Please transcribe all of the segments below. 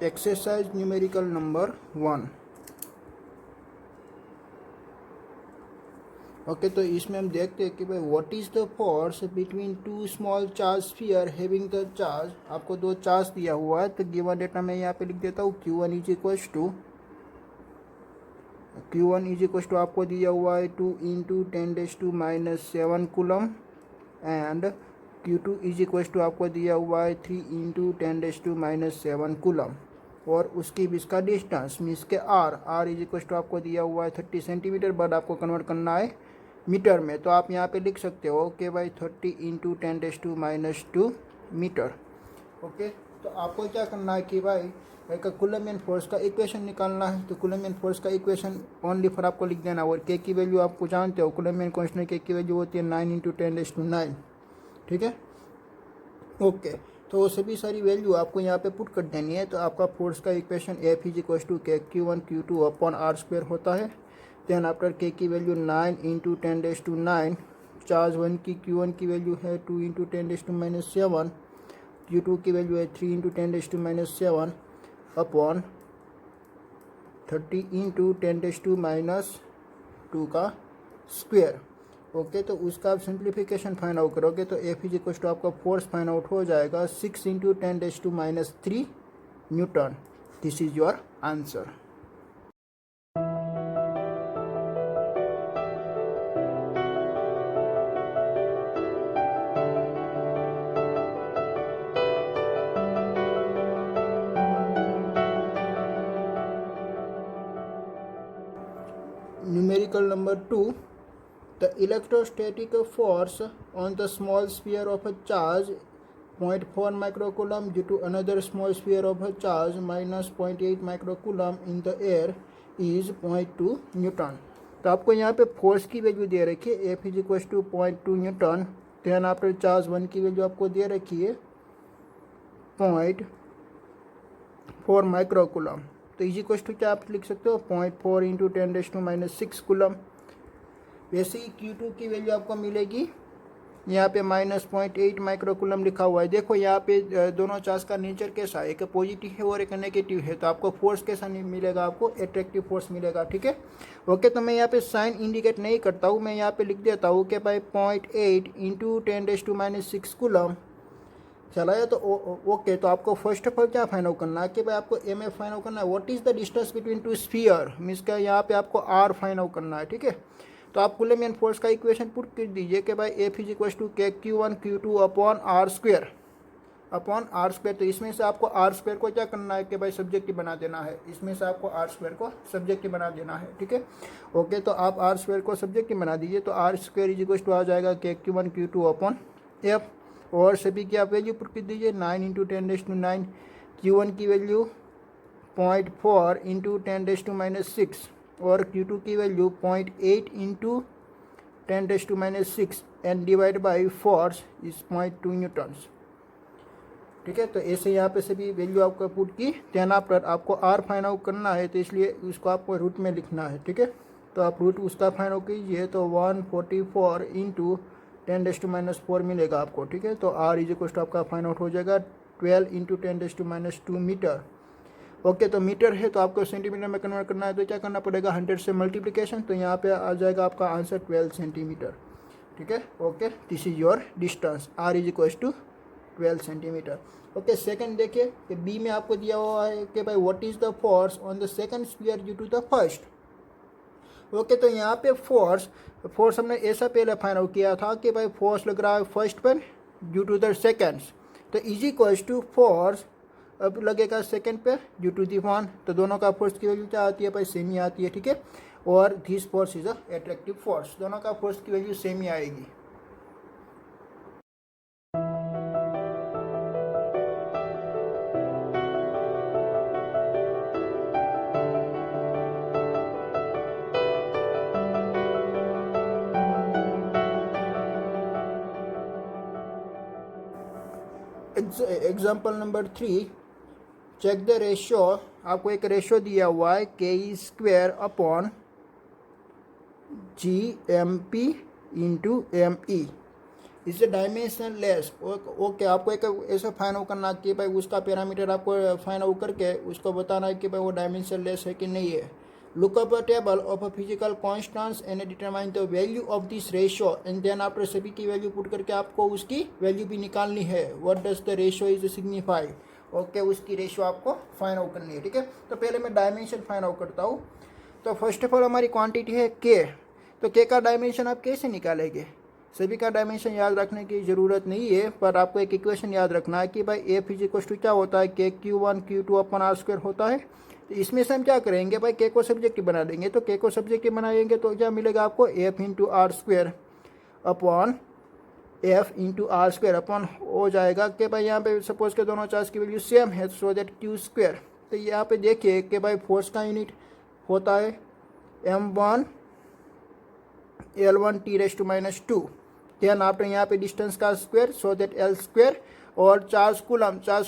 Exercise numerical number 1। Okay, तो इसमें हम देखते हैं कि भाई what is the force between two small charge sphere having the charge. आपको दो चार्ज दिया हुआ है, तो गिवन डेटा मैं यहाँ पे लिख देता हूँ Q1 इज इक्वल टू आपको दिया हुआ है 2 into 10⁻⁻7 coulomb and Q2 is equal to आपको दिया हुआ है 3 इंटू 10⁻7 कूलम और उसकी बीच का डिस्टेंस मीन्स के आर इज इक्वल टू आपको दिया हुआ है 30 सेंटीमीटर, बट आपको कन्वर्ट करना है मीटर में। तो आप यहाँ पे लिख सकते हो कि भाई 30 इंटू 10⁻2 मीटर। ओके, तो आपको क्या करना है कि भाई एक कूलम्बियन फोर्स का इक्वेशन निकालना है। तो कूलम्बियन फोर्स का इक्वेशन ओनली फॉर आपको लिख देना, और के की वैल्यू आपको जानते हो, कूलम्बियन कांस्टेंट के की वैल्यू होती है 9 इंटू 10⁻9। ठीक है, ओके। तो वो सभी सारी वैल्यू आपको यहाँ पे पुट कर देनी है। तो आपका फोर्स का equation F is equal to K Q1 Q2 upon R square होता है। देन आफ्टर के की वैल्यू 9 इंटू 10⁻9, चार्ज 1 की Q1 की वैल्यू है 2 इंटू 10⁻7, Q2 की वैल्यू है 3 इंटू 10⁻7 अपॉन 30 इंटू 10⁻2 का स्क्वायर। ओके, तो उसका आप सिंप्लीफिकेशन फाइंड आउट करोगे तो F इज इक्वल टू आपका फोर्स फाइंड आउट हो जाएगा 6 into 10⁻3 Newton. This is your answer. Numerical number 2. The electrostatic force on the small sphere of a charge 0.4 microcoulomb due to another small sphere of a charge minus 0.8 microcoulomb in the air is 0.2 Newton. तो आपको यहाँ पे force की value दे रखी है F is equal to 0.2 newton. Then after charge 1 की value आपको दे रखी है 0.4 माइक्रोकूलम। तो इज इक्वल टू क्या आप लिख सकते हो 0.4 इंटू 10⁻6 कूलम। वैसे ही Q2 की वैल्यू आपको मिलेगी यहाँ पे -0.8 माइक्रोकूलम लिखा हुआ है। देखो यहाँ पे दोनों चार्ज का नेचर कैसा है, एक पॉजिटिव है और एक नेगेटिव है। तो आपको फोर्स कैसा नहीं मिलेगा, आपको एट्रैक्टिव फोर्स मिलेगा। ठीक है, ओके। तो मैं यहाँ पे साइन इंडिकेट नहीं करता हूँ, मैं यहाँ पे लिख देता हूँ कि भाई 0.8 इंटू 10⁻6 कूलम चलाया। तो ओके, तो आपको फर्स्ट ऑफ ऑल क्या फाइंड आउट करना है कि भाई आपको एम एफ फाइंड आउट करना है। What is the distance between two sphere, means का यहाँ पे आपको आर फाइंड आउट करना है। ठीक है, तो आप कूलम्बियन फोर्स का इक्वेशन पुट कर दीजिए कि भाई F is equal to K Q1 Q2 upon R square. तो इसमें से आपको आर स्क्वायर को क्या करना है कि भाई सब्जेक्टिव बना देना है। इसमें से आपको आर स्क्वायर को सब्जेक्टिव बना देना है। ठीक है, ओके। तो आप आर स्क्वायर को सब्जेक्टिव बना दीजिए। तो R square is equal to आ जाएगा K Q1 Q2 upon F, और सभी की आप वैल्यू पुट कर दीजिए 9 इंटू 10⁻9। Q1 की वैल्यू 0.4 इंटू 10⁻6 और Q2 की value 0.8 into 10⁻6 and divide by force is 0.2 Newton's. ठीक है, तो ऐसे यहाँ पे सभी वैल्यू आपको पुट की। देन आफ्टर आपको आर फाइंड आउट करना है, तो इसलिए उसको आपको रूट में लिखना है। ठीक है, तो आप रूट उसका फाइंड आउट कीजिए तो 144 इंटू 10⁻4 मिलेगा आपको। ठीक है, तो आर इज इक्वल टू आपका फाइंड आउट हो जाएगा 12 इंटू 10⁻2 मीटर। ओके, तो मीटर है तो आपको सेंटीमीटर में कन्वर्ट करना है, तो क्या करना पड़ेगा 100 से मल्टीप्लिकेशन। तो यहाँ पे आ जाएगा आपका आंसर 12 सेंटीमीटर। ठीक है, okay. This is your distance, R is equal to 12 centimetre. Okay, second देखिए कि बी में आपको दिया हुआ है कि भाई what is the force on the second sphere due to the first. Okay, तो यहाँ पे फोर्स हमने ऐसा पहले फाइंड आउट किया था कि भाई फोर्स लग रहा है फर्स्ट पर ड्यू टू द सेकेंड्स, तो इज इक्वल टू फोर्स अब लगेगा सेकंड पे ड्यू टू दी वन। तो दोनों का फोर्स की वैल्यू क्या आती है भाई, सेम ही आती है। ठीक है, और this force is a attractive force, दोनों का फोर्स की वैल्यू सेम ही आएगी। Example number 3, check the ratio. आपको एक रेशियो दिया हुआ है K² upon GMP into ME। Is dimension. Okay, आपको एक ऐसा फाइंड आउट करना कि भाई उसका पैरामीटर आपको फाइंड आउट करके उसको बताना है कि भाई वो डायमेंशन लेस है कि नहीं है। Look up a table of a physical constants and determine the value of this ratio and then after सभी की वैल्यू पुट करके आपको उसकी वैल्यू भी निकालनी है। What does the ratio is signify. Okay, उसकी रेशियो आपको फाइंड आउट करनी है। ठीक है, तो पहले मैं डायमेंशन फाइंड आउट करता हूँ। तो फर्स्ट ऑफ ऑल हमारी क्वांटिटी है के। तो के का डायमेंशन आप कैसे निकालेंगे। सभी का डायमेंशन याद रखने की ज़रूरत नहीं है, पर आपको एक इक्वेशन याद रखना है कि भाई एफ इज इक्वल टू क्या होता है, के Q1 Q2 upon are square होता है। तो इसमें से हम क्या करेंगे भाई, के को सब्जेक्टिव बना देंगे। तो के को सब्जेक्टिव बनाएंगे तो क्या मिलेगा आपको, F into R square upon F into R square upon हो जाएगा कि भाई यहाँ पे सपोज के दोनों चार्ज की वैल्यू सेम है, सो दैट क्यू स्क्वायर। तो यहाँ पे देखिए कि भाई फोर्स का यूनिट होता है M1 L1 T⁻²। Then after यहाँ पे डिस्टेंस का square, so that L square. और चार्ज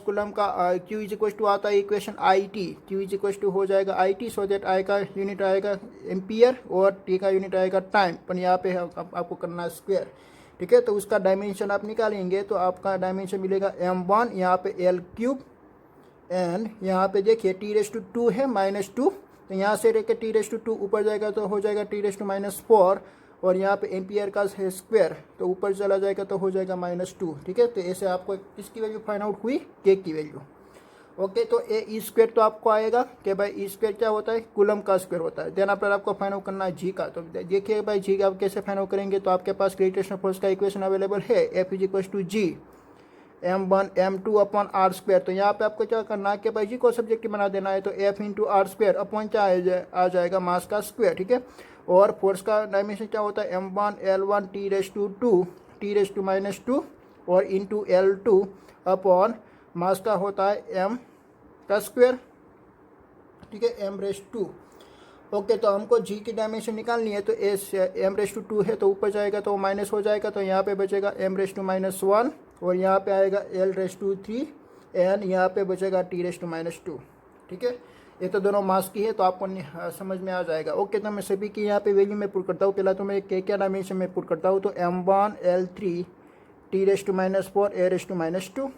कुलम का Q इज इक्वल टू आता है equation IT। Q is equal to हो जाएगा IT, सो दैट I का यूनिट आएगा एम्पियर और T का यूनिट आएगा टाइम। पर यहाँ पे आपको करना है स्क्वायर। ठीक है, तो उसका डायमेंशन आप निकालेंगे तो आपका डायमेंशन मिलेगा M1, यहाँ पे L³ एंड यहाँ पे देखिए T⁻² है -2। तो यहाँ से लेकर T⁻² ऊपर जाएगा तो हो जाएगा T⁻⁻4 और यहाँ पे एम्पियर का है स्क्वायर, तो ऊपर चला जाएगा तो हो जाएगा -2। ठीक है, तो ऐसे आपको किसकी वैल्यू फाइंड आउट हुई, के की वैल्यू। ओके, तो ए ई स्क्वायर तो आपको आएगा कि भाई ई स्क्वायर क्या होता है, कुलम का स्क्वायर होता है। देन आफ्टर आपको फाइंड आउट करना है जी का। तो देखिए भाई जी का आप कैसे फाइंड आउट करेंगे, तो आपके पास ग्रेविटेशनल फोर्स का इक्वेशन अवेलेबल है, F is equal to G M1 M2 upon R square. तो यहाँ पे आपको क्या करना है कि भाई जी को सब्जेक्टिव बना देना है। तो F into R square upon क्या आ जाएगा, मास का स्क्वायर। ठीक है, और फोर्स का डायमेंशन क्या होता है, M1 L1 T⁻² और इंटू L2 अपॉन मास का होता है M का स्क्वायर। ठीक है, M⁻²। ओके, तो हमको जी की डायमेंशन निकालनी है। तो एस M⁻² है तो ऊपर जाएगा तो माइनस हो जाएगा, तो यहाँ पे बचेगा M⁻⁻1 और यहाँ पे आएगा L⁻³ एंड यहाँ पे बचेगा T⁻²। ठीक है, ये तो दोनों मास की है तो आपको समझ में आ जाएगा। ओके, तो मैं सभी की यहाँ पे वैल्यू में पुट करता हूँ। पहला तो मैं क्या डायमेंशन में पुट करता हूँ, तो M1 L3 T⁻⁻4 A⁻²।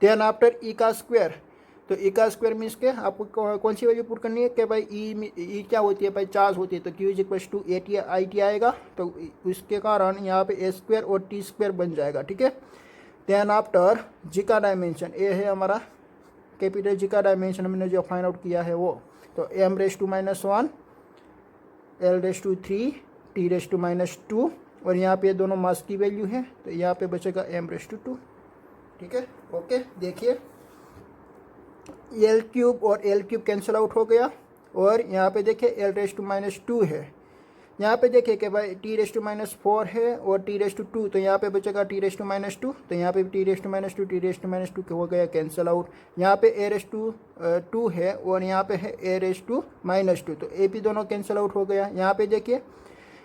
Then after ई का स्क्वायर। तो ई का स्क्वायर मीन्स के आपको कौन सी वैल्यू पुट करनी है कि भाई ई क्या होती है भाई, चार्ज होती है। तो Q is equal to IT आएगा, तो उसके कारण यहाँ पे A स्क्वायर और T स्क्वायर बन जाएगा। ठीक है, देन आफ्टर जी का डायमेंशन ए है हमारा, कैपिटल जी का डायमेंशन हमने जो फाइंड आउट किया है वो, तो M⁻⁻1 L⁻³ T⁻⁻2 और यहाँ पे दोनों मास की वैल्यू है, तो यहाँ पे बचेगा M⁻²। ठीक है, ओके, देखिए L³ और L³ कैंसिल आउट हो गया और यहाँ पे देखिए L⁻² है। यहाँ पे देखिए कि भाई T⁻⁻4 है और T⁻², तो यहाँ पे बचेगा T⁻⁻2। तो यहाँ पे T⁻⁻2 हो गया कैंसिल आउट। यहाँ पे A⁻² है और यहाँ पे है A⁻⁻2, तो ए भी दोनों कैंसिल आउट हो गया। यहाँ पे देखिए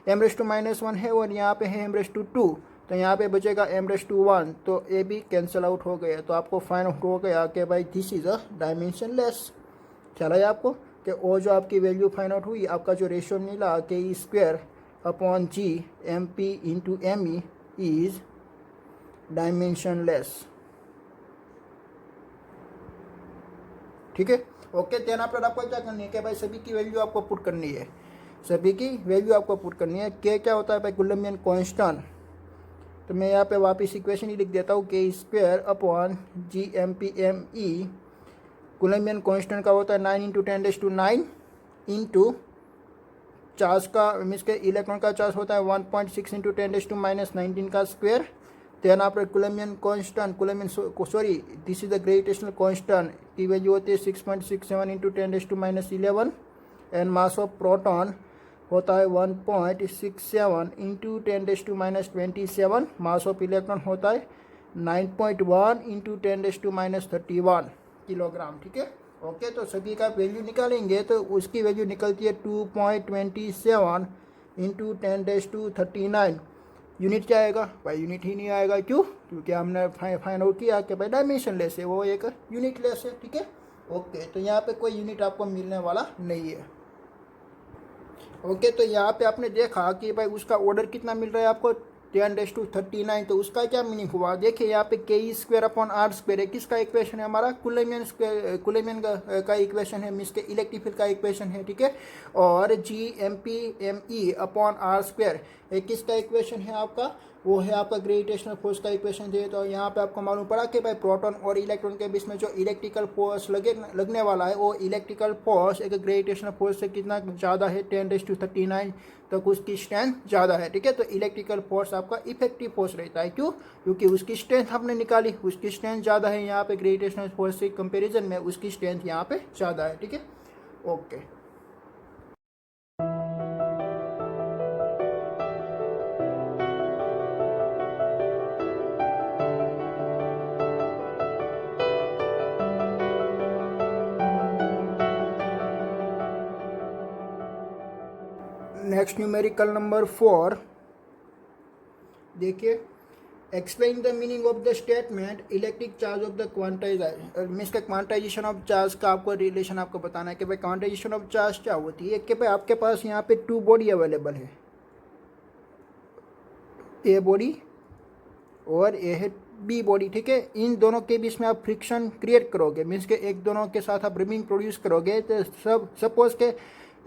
M⁻⁻1 है और यहाँ पे है M⁻², तो यहाँ पे बचेगा M⁻1, तो ए भी कैंसिल आउट हो गया। तो आपको फाइंड आउट हो गया कि भाई this is a dimension less. चला है आपको कि वो जो आपकी वैल्यू फाइंड आउट हुई, आपका जो रेशियो मिला K E square upon G MP into ME is dimensionless. ठीक है, ओके, देन आफ्टर आपको क्या करनी है कि भाई सभी की वैल्यू आपको पुट करनी है, सभी की वैल्यू आपको पुट करनी है। के क्या होता है भाई, कूलम्बियन कांस्टेंट। तो मैं यहाँ पे वापस इक्वेशन ही लिख देता हूँ, K square upon GMPME। Coulombian constant का होता है 9 × 10⁹ इंटू चार्ज का मीन्स के इलेक्ट्रॉन का चार्ज होता है 1.6 × 10⁻⁻19 का square. Then after Coulombian constant, this is the gravitational constant की वैल्यू होती है 6.67 × 10⁻11 एंड मास ऑफ प्रोटॉन होता है 1.67 × 10⁻27। मास ऑफ इलेक्ट्रॉन होता है 9.1 × 10⁻31 किलोग्राम। ठीक है, ओके, तो सभी का वैल्यू निकालेंगे तो उसकी वैल्यू निकलती है 2.27 × 10⁻39। यूनिट क्या आएगा भाई, यूनिट ही नहीं आएगा। क्यों, क्योंकि हमने फाइंड आउट किया कि भाई डायमेंशन लेस है, वो एक यूनिट लेस है। ठीक है, ओके, तो यहाँ पे कोई यूनिट आपको मिलने वाला नहीं है। ओके, तो यहाँ पे आपने देखा कि भाई उसका ऑर्डर कितना मिल रहा है आपको, 10⁻39। तो उसका क्या मीनिंग हुआ, देखिए यहाँ पे ke² है, किसका इक्वेशन है हमारा, कुलेमियन का इक्वेशन है, मीन्स के इलेक्ट्रिक फील्ड का इक्वेशन है, ठीक है। और Gmp/r², ये किसका इक्वेशन है आपका, वो है आपका ग्रेविटेशनल फोर्स का इक्वेशन दिए। तो यहाँ पे आपको मालूम पड़ा कि भाई प्रोटॉन और इलेक्ट्रॉन के बीच में जो इलेक्ट्रिकल फोर्स लगने वाला है, वो इलेक्ट्रिकल फोर्स एक ग्रेविटेशनल फोर्स से कितना ज़्यादा है, 10⁻39 तक उसकी स्ट्रेंथ ज़्यादा है, ठीक है। तो इलेक्ट्रिकल फोर्स आपका इफेक्टिव फोर्स रहता है, क्यों, क्योंकि उसकी स्ट्रेंथ हमने निकाली, उसकी स्ट्रेंथ ज़्यादा है यहाँ पे, ग्रेविटेशनल फोर्स से कंपेरिजन में उसकी स्ट्रेंथ यहाँ पे ज़्यादा है, ठीक है। ओके, नेक्स्ट न्यूमेरिकल नंबर 4, देखिए, explain the meaning of the statement electric charge of the quantization, means का क्वांटाइजेशन ऑफ चार्ज का आपको रिलेशन आपको बताना है कि भाई क्वांटाइजेशन ऑफ चार्ज क्या होती है कि भाई आपके पास यहाँ पे 2 बॉडी अवेलेबल है, ए बॉडी और ये है बी बॉडी, ठीक है। इन दोनों के बीच में आप फ्रिक्शन क्रिएट करोगे, मीन्स के एक दोनों के साथ आप रिमिंग प्रोड्यूस करोगे, तो सपोज के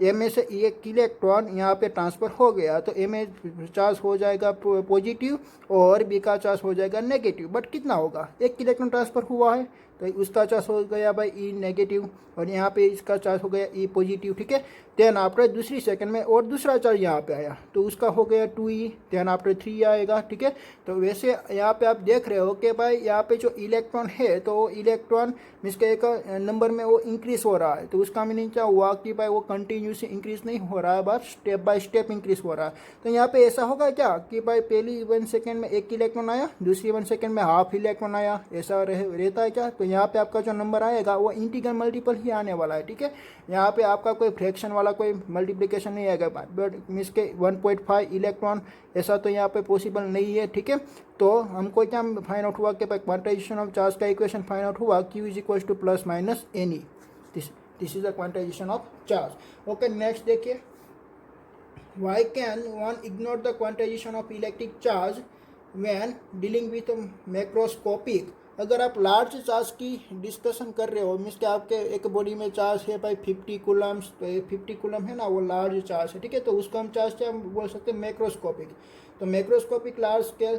ए में से एक इलेक्ट्रॉन यहाँ पे ट्रांसफ़र हो गया, तो ए में चार्ज हो जाएगा पॉजिटिव और बी का चार्ज हो जाएगा नेगेटिव, बट कितना होगा, एक इलेक्ट्रॉन ट्रांसफ़र हुआ है तो उसका चार्ज हो गया भाई ई नेगेटिव, और यहाँ पे इसका चार्ज हो गया ई पॉजिटिव, ठीक है। देन आफ्टर दूसरी सेकंड में और दूसरा चार्ज यहाँ पे आया तो उसका हो गया 2e, देन आफ्टर 3 आएगा, ठीक है। तो वैसे यहाँ पे आप देख रहे हो कि भाई यहाँ पे जो इलेक्ट्रॉन है, तो इलेक्ट्रॉन मीन्स के एक नंबर में वो इंक्रीज हो रहा है, तो उसका मीनिंग क्या हुआ कि भाई वो कंटिन्यूसली इंक्रीज नहीं हो रहा है, but step by step increase हो रहा है। तो यहाँ पे ऐसा होगा क्या कि भाई पहली 1 सेकेंड में एक इलेक्ट्रॉन आया, दूसरी 1 सेकेंड में हाफ इलेक्ट्रॉन आया, ऐसा रहता है क्या। तो यहाँ पे आपका जो नंबर आएगा वो इंटीग्रल मल्टीपल ही आने वाला है, ठीक है। यहाँ पे आपका कोई फ्रैक्शन वाला कोई मल्टीप्लिकेशन नहीं आएगा, बट मीन्स के 1.5 इलेक्ट्रॉन ऐसा तो यहाँ पे पॉसिबल नहीं है, ठीक है। तो हमको क्या फाइंड आउट हुआ कि क्वांटाइजेशन ऑफ चार्ज का इक्वेशन फाइंड आउट हुआ, Q = ± Ne, this is the quantization of charge. Okay, next देखिए, why can one ignore the quantization of electric charge when dealing with macroscopic। अगर आप large charge की discussion कर रहे हो, means कि आपके एक बॉडी में चार्ज है भाई 50 कूलम्स, तो ये 50 कूलम है ना, वो लार्ज चार्ज है, ठीक है। तो उसको हम चार्ज क्या बोल सकते हैं, मैक्रोस्कोपिक। तो macroscopic large scale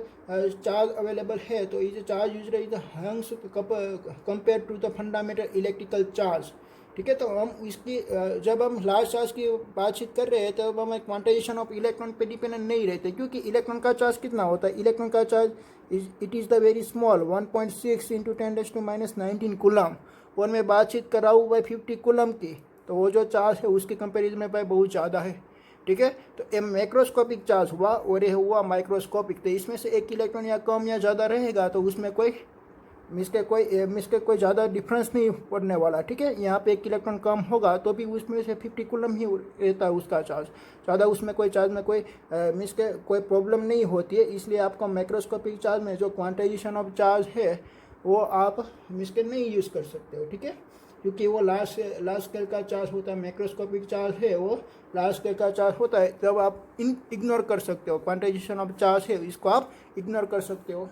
charge available है, तो ये चार्ज यूज रही हंग्स compare to the fundamental electrical charge, ठीक है। तो हम इसकी जब हम लार्ज चार्ज की बातचीत कर रहे हैं तब हम क्वांटाइजेशन ऑफ इलेक्ट्रॉन पे डिपेंडेंट नहीं रहते, क्योंकि इलेक्ट्रॉन का चार्ज कितना होता है, इलेक्ट्रॉन का charge it is the very small 1.6 × 10⁻19 coulomb, और मैं बातचीत कर रहा हूँ भाई 50 कूलम की, तो वो जो चार्ज है उसके कंपेरिजन में भाई बहुत ज़्यादा है, ठीक है। तो ये मैक्रोस्कोपिक चार्ज हुआ और ये हुआ माइक्रोस्कोपिक, तो इसमें से एक इलेक्ट्रॉन या कम या ज़्यादा रहेगा तो उसमें कोई कोई ज़्यादा डिफरेंस नहीं पड़ने वाला, ठीक है। यहाँ पे एक इलेक्ट्रॉन कम होगा तो भी उसमें से 50 कूलम ही रहता है उसका चार्ज, ज़्यादा उसमें कोई चार्ज में कोई कोई प्रॉब्लम नहीं होती है। इसलिए आपको माइक्रोस्कोपिक चार्ज में जो क्वांटाइजेशन ऑफ चार्ज है वो आप नहीं यूज़ कर सकते हो, ठीक है, क्योंकि वो लार्ज स्केल का चार्ज होता है। माइक्रोस्कोपिक चार्ज है वो लार्ज स्केल का चार्ज होता है, तब आप इग्नोर कर सकते हो, क्वांटाइजेशन ऑफ चार्ज है इसको आप इग्नोर कर सकते हो।